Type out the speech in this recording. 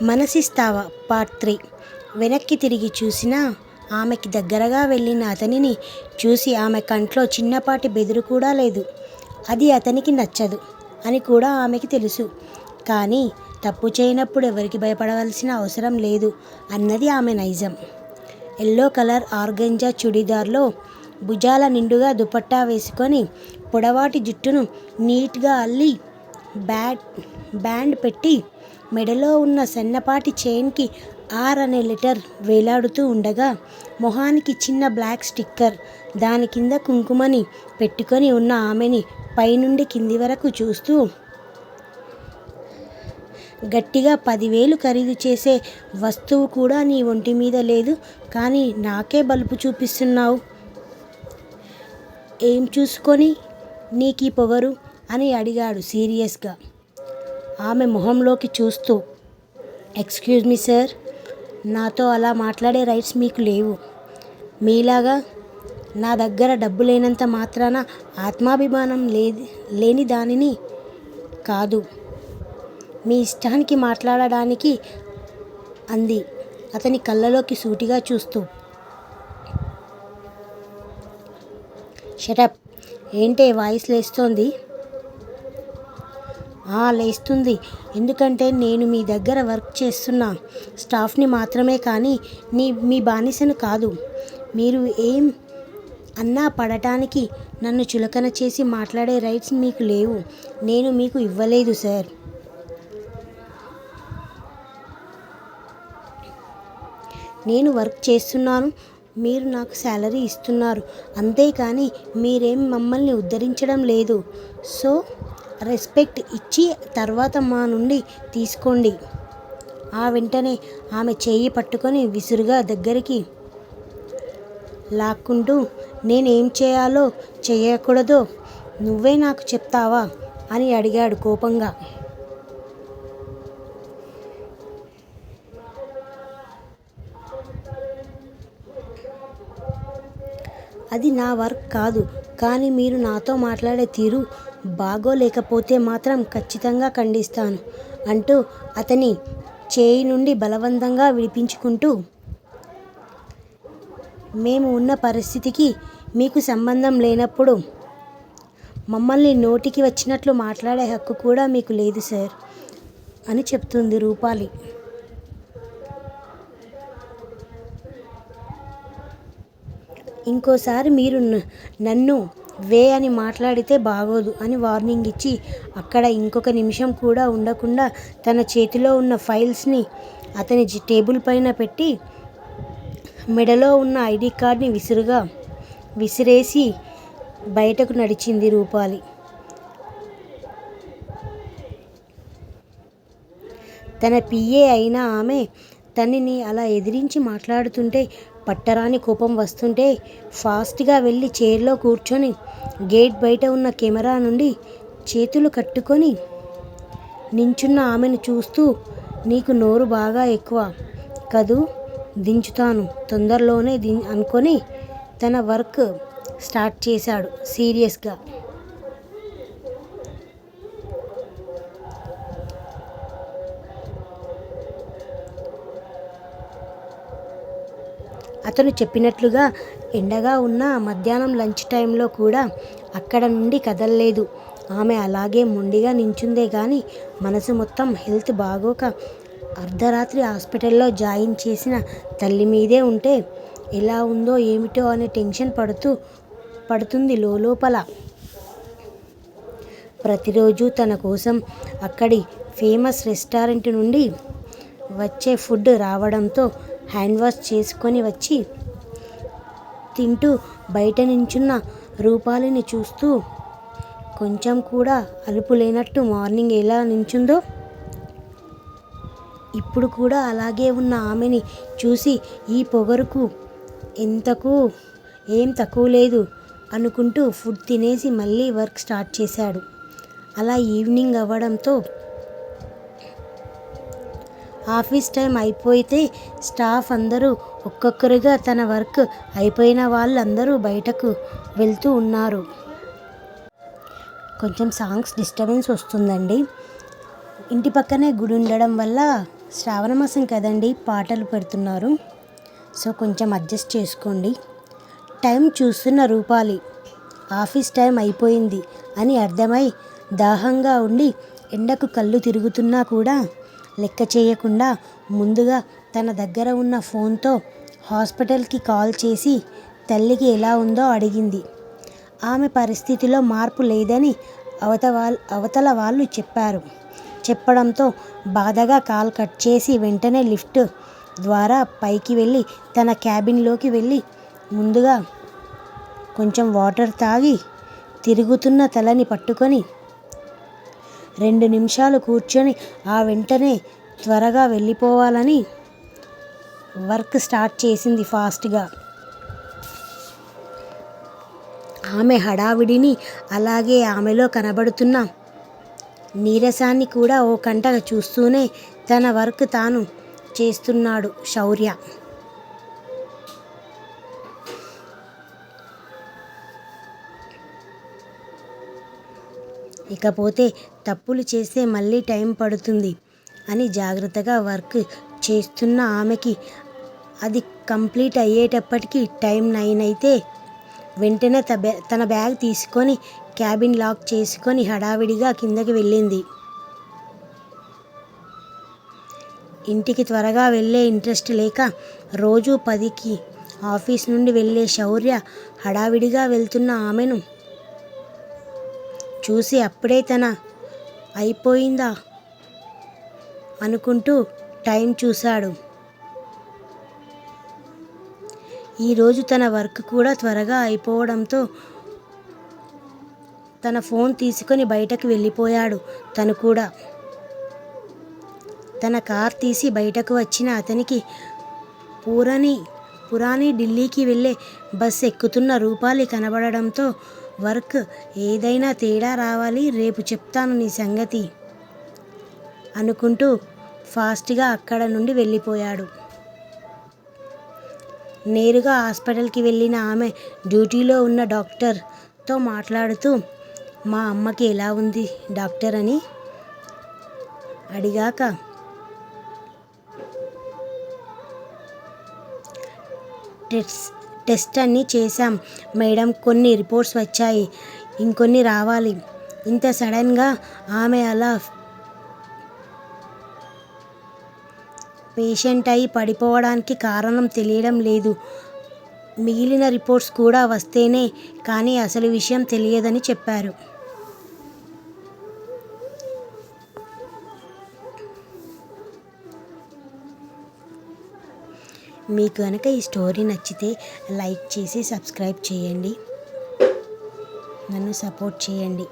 మనసిస్తావా part 3. వెనక్కి తిరిగి చూసినా ఆమెకి దగ్గరగా వెళ్ళిన అతనిని చూసి ఆమె కంట్లో చిన్నపాటి బెదురు కూడా లేదు. అది అతనికి నచ్చదు అని కూడా ఆమెకి తెలుసు. కానీ తప్పు చేయనప్పుడు ఎవరికి భయపడవలసిన అవసరం లేదు అన్నది ఆమె నైజం. ఎల్లో కలర్ ఆర్గంజా చుడీదార్లో భుజాల నిండుగా దుపట్టా వేసుకొని పొడవాటి జుట్టును నీట్గా అల్లి బ్యాండ్ పెట్టి మెడలో ఉన్న సన్నపాటి చైన్కి ఆర్ అనే లెటర్ వేలాడుతూ ఉండగా మొహానికి చిన్న బ్లాక్ స్టిక్కర్, దాని కింద కుంకుమని పెట్టుకొని ఉన్న ఆమెని పైనుండి కింది వరకు చూస్తూ, గట్టిగా 10,000 ఖరీదు చేసే వస్తువు కూడా నీ ఒంటి మీద లేదు, కానీ నాకే బలుపు చూపిస్తున్నావు. ఏం చూసుకొని నీకీ పొగరు అని అడిగాడు సీరియస్గా ఆమె మొహంలోకి చూస్తూ. ఎక్స్క్యూజ్ మీ సార్, నాతో అలా మాట్లాడే రైట్స్ మీకు లేవు. మీలాగా నా దగ్గర డబ్బు లేనంత మాత్రాన ఆత్మాభిమానం లేని దానిని కాదు మీ ఇష్టానికి మాట్లాడడానికి అంది అతని కళ్ళలోకి సూటిగా చూస్తూ. షటప్. ఏంటే వాయిస్ లేస్తోంది? లేస్తుంది. ఎందుకంటే నేను మీ దగ్గర వర్క్ చేస్తున్న స్టాఫ్ని మాత్రమే, కానీ మీ బానిసను కాదు. మీరు ఏం అన్నా పడటానికి నన్ను చులకన చేసి మాట్లాడే రైట్స్ మీకు లేవు. నేను మీకు ఇవ్వలేదు సార్. నేను వర్క్ చేస్తున్నాను, మీరు నాకు శాలరీ ఇస్తున్నారు, అంతేకాని మీరేం మమ్మల్ని ఉద్ధరించడం లేదు. సో రెస్పెక్ట్ ఇచ్చి తర్వాత మా నుండి తీసుకోండి. వెంటనే ఆమె చేయి పట్టుకొని విసురుగా దగ్గరికి లాక్కుంటూ, నేనేం చేయాలో చేయకూడదో నువ్వే నాకు చెప్తావా అని అడిగాడు కోపంగా. అది నా వర్క్ కాదు, కానీ మీరు నాతో మాట్లాడే తీరు బాగోలేకపోతే మాత్రం ఖచ్చితంగా ఖండిస్తాను అంటూ అతని చేయి నుండి బలవంతంగా విడిపించుకుంటూ, మేము ఉన్న పరిస్థితికి మీకు సంబంధం లేనప్పుడు మమ్మల్ని నోటికి వచ్చినట్లు మాట్లాడే హక్కు కూడా మీకు లేదు సార్ అని చెప్తుంది రూపాలి. ఇంకోసారి మీరు నన్ను వే అని మాట్లాడితే బాగోదు అని వార్నింగ్ ఇచ్చి అక్కడ ఇంకొక నిమిషం కూడా ఉండకుండా తన చేతిలో ఉన్న ఫైల్స్ని అతని టేబుల్ పైన పెట్టి మెడలో ఉన్న ఐడి కార్డ్ని విసిరేసి బయటకు నడిచింది రూపాలి. తన పిఏ అయిన ఆమె తనని అలా ఎదిరించి మాట్లాడుతుంటే పట్టరాని కోపం వస్తుంటే ఫాస్ట్గా వెళ్ళి చైర్లో కూర్చొని గేట్ బయట ఉన్న కెమెరా నుండి చేతులు కట్టుకొని నించున్న ఆమెను చూస్తూ, నీకు నోరు బాగా ఎక్కువ కదూ, దించుతాను తొందరలోనే అనుకొని తన వర్క్ స్టార్ట్ చేశాడు సీరియస్గా. అతను చెప్పినట్లుగా ఎండగా ఉన్న మధ్యాహ్నం లంచ్ టైంలో కూడా అక్కడ నుండి కదలలేదు. ఆమె అలాగే మొండిగా నించుందే కానీ మనసు మొత్తం హెల్త్ బాగోక అర్ధరాత్రి హాస్పిటల్లో జాయిన్ చేసిన తల్లి మీదే ఉంటే ఎలా ఉందో ఏమిటో అనే టెన్షన్ పడుతుంది లోపల. ప్రతిరోజు తన కోసం అక్కడి ఫేమస్ రెస్టారెంట్ నుండి వచ్చే ఫుడ్ రావడంతో హ్యాండ్ వాష్ చేసుకొని వచ్చి తింటూ బయట నించున్న రూపాలిని చూస్తూ కొంచెం కూడా అలుపు లేనట్టు మార్నింగ్ ఎలా నించుందో ఇప్పుడు కూడా అలాగే ఉన్న ఆమెని చూసి ఈ పొగరుకు ఏం తక్కువ లేదు అనుకుంటూ ఫుడ్ తినేసి మళ్ళీ వర్క్ స్టార్ట్ చేశాడు. అలా ఈవినింగ్ అవ్వడంతో ఆఫీస్ టైం అయిపోతే స్టాఫ్ అందరూ ఒక్కొక్కరుగా తన వర్క్ అయిపోయిన వాళ్ళందరూ బయటకు వెళ్తూ ఉన్నారు. కొంచెం సాంగ్స్ డిస్టర్బెన్స్ వస్తుందండి. ఇంటి పక్కనే గుడి ఉండడం వల్ల శ్రావణ మాసం కదండి, పాటలు పెడుతున్నారు. సో కొంచెం అడ్జస్ట్ చేసుకోండి. టైం చూస్తున్న రూపాలి ఆఫీస్ టైం అయిపోయింది అని అర్థమై దాహంగా ఉండి ఎండకు కళ్ళు తిరుగుతున్నా కూడా లెక్క చేయకుండా ముందుగా తన దగ్గర ఉన్న ఫోన్తో హాస్పిటల్కి కాల్ చేసి తల్లికి ఎలా ఉందో అడిగింది. ఆమె పరిస్థితిలో మార్పు లేదని అవతల వాళ్ళు చెప్పడంతో బాధగా కాల్ కట్ చేసి వెంటనే లిఫ్ట్ ద్వారా పైకి వెళ్ళి తన క్యాబిన్లోకి వెళ్ళి ముందుగా కొంచెం వాటర్ తాగి తిరుగుతున్న తలని పట్టుకొని 2 నిమిషాలు కూర్చొని ఆ వెంటనే త్వరగా వెళ్ళిపోవాలని వర్క్ స్టార్ట్ చేసింది ఫాస్ట్గా. ఆమె హడావిడిని అలాగే ఆమెలో కనబడుతున్న నీరసాన్ని కూడా ఓ కంటగా చూస్తూనే తన వర్క్ తాను చేస్తున్నాడు శౌర్య. ఇకపోతే తప్పులు చేస్తే మళ్ళీ టైం పడుతుంది అని జాగ్రత్తగా వర్క్ చేస్తున్న ఆమెకి అది కంప్లీట్ అయ్యేటప్పటికి టైం 9 అయితే వెంటనే తన బ్యాగ్ తీసుకొని క్యాబిన్ లాక్ చేసుకొని హడావిడిగా కిందకి వెళ్ళింది. ఇంటికి త్వరగా వెళ్ళే ఇంట్రెస్ట్ లేక రోజు 10కి ఆఫీస్ నుండి వెళ్ళే శౌర్య హడావిడిగా వెళ్తున్న ఆమెను చూసి అప్పుడే తన అయిపోయిందా అనుకుంటూ టైం చూశాడు. ఈరోజు తన వర్క్ కూడా త్వరగా అయిపోవడంతో తన ఫోన్ తీసుకొని బయటకు వెళ్ళిపోయాడు. తను కూడా తన కార్ తీసి బయటకు వచ్చిన అతనికి పురాణి ఢిల్లీకి వెళ్ళే బస్ ఎక్కుతున్న రూపాలి కనబడడంతో వర్క్ ఏదైనా తేడా రావాలి, రేపు చెప్తాను నీ సంగతి అనుకుంటూ ఫాస్ట్గా అక్కడ నుండి వెళ్ళిపోయాడు. నేరుగా హాస్పిటల్కి వెళ్ళిన ఆమె డ్యూటీలో ఉన్న డాక్టర్తో మాట్లాడుతూ మా అమ్మకి ఎలా ఉంది డాక్టర్ అని అడిగాక టెస్ట్ అన్నీ చేశాం మేడం, కొన్ని రిపోర్ట్స్ వచ్చాయి, ఇంకొన్ని రావాలి. ఇంత సడన్గా ఆమె అలా పేషెంట్ అయి పడిపోవడానికి కారణం తెలియడం లేదు. మిగిలిన రిపోర్ట్స్ కూడా వస్తేనే కానీ అసలు విషయం తెలియదని చెప్పారు. మీకు కనుక ఈ స్టోరీ నచ్చితే లైక్ చేసి సబ్స్క్రైబ్ చేయండి, నన్ను సపోర్ట్ చేయండి.